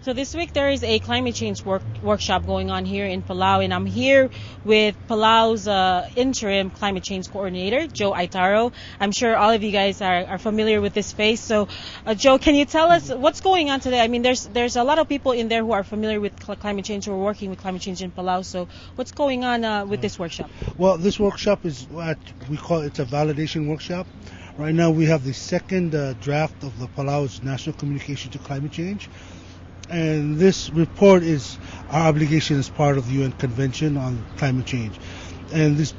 So this week there is a climate change workshop going on here in Palau, and I'm here with Palau's interim climate change coordinator, Joe Aitaro. I'm sure all of you guys are familiar with this face. So, Joe, can you tell us what's going on today? I mean, there's a lot of people in there who are familiar with climate change, who are working with climate change in Palau. So, what's going on with this workshop? Well, this workshop is what we call it's a validation workshop. Right now, we have the second draft of the Palau's National Communication to Climate Change. And this report is our obligation as part of the UN Convention on Climate Change. And this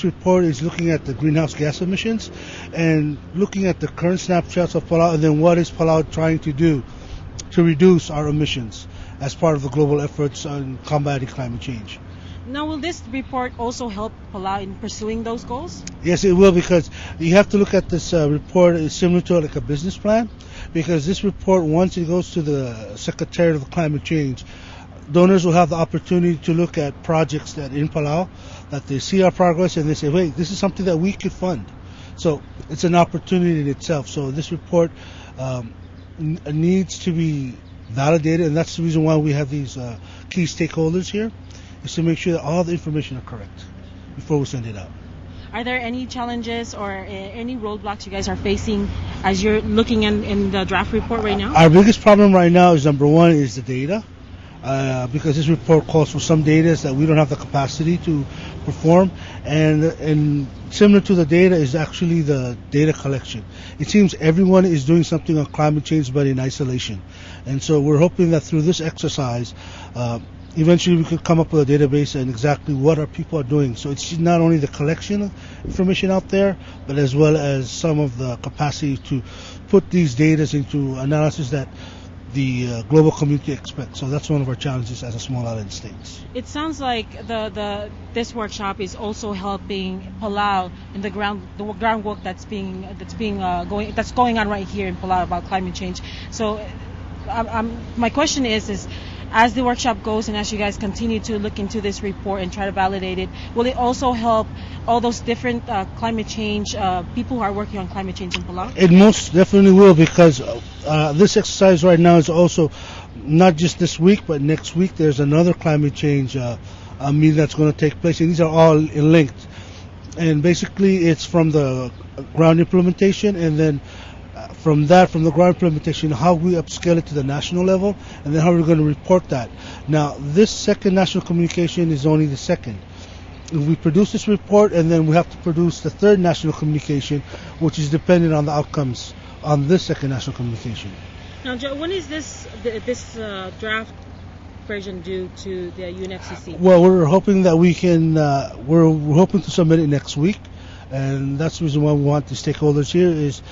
report is looking at the greenhouse gas emissions and looking at the current snapshots of Palau, and then what is Palau trying to do to reduce our emissions as part of the global efforts on combating climate change. Now, will this report also help Palau in pursuing those goals? Yes, it will, because you have to look at this report as similar to like a business plan, because this report, once it goes to the Secretary of Climate Change, donors will have the opportunity to look at projects that in Palau, that they see our progress and they say, wait, this is something that we could fund. So it's an opportunity in itself. So this report needs to be validated, and that's the reason why we have these key stakeholders here, is to make sure that all the information are correct before we send it out. Are there any challenges or any roadblocks you guys are facing as you're looking in the draft report right now? Our biggest problem right now is, number one, is the data. Because this report calls for some data that we don't have the capacity to perform, and similar to the data is actually the data collection. It seems everyone is doing something on climate change but in isolation, and so we're hoping that through this exercise eventually we could come up with a database and exactly what our people are doing. So it's not only the collection of information out there, but as well as some of the capacity to put these data into analysis that the global community expects. So that's one of our challenges as a small island state. It sounds like this workshop is also helping Palau in the groundwork that's going on right here in Palau about climate change. So my question is as the workshop goes and as you guys continue to look into this report and try to validate it, will it also help all those different climate change people who are working on climate change in Palau? It most definitely will, because this exercise right now is also not just this week, but next week there's another climate change meeting that's going to take place, and these are all linked. And basically it's from the ground implementation, and then from the ground implementation, how we upscale it to the national level, and then how we're going to report that. Now, this second national communication is only the second. We produce this report, and then we have to produce the third national communication, which is dependent on the outcomes on this second national communication. Now, Joe, when is this draft version due to the UNFCCC? Well, we're hoping that we can. We're hoping to submit it next week, and that's the reason why we want the stakeholders here is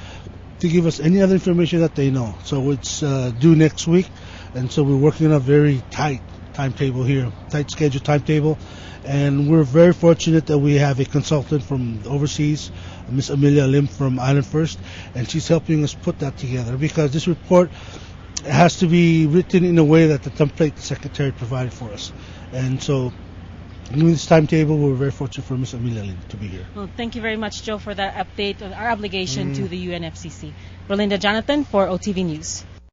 to give us any other information that they know. So it's due next week, and so we're working on a very tight timetable here, tight schedule timetable, and we're very fortunate that we have a consultant from overseas, Miss Amelia Lim from Island First, and she's helping us put that together, because this report has to be written in a way that the template the Secretary provided for us. And so in this timetable, we're very fortunate for Ms. Amelia Lim to be here. Well, thank you very much, Joe, for that update on our obligation to the UNFCCC. Rolinda Jonathan for OTV News.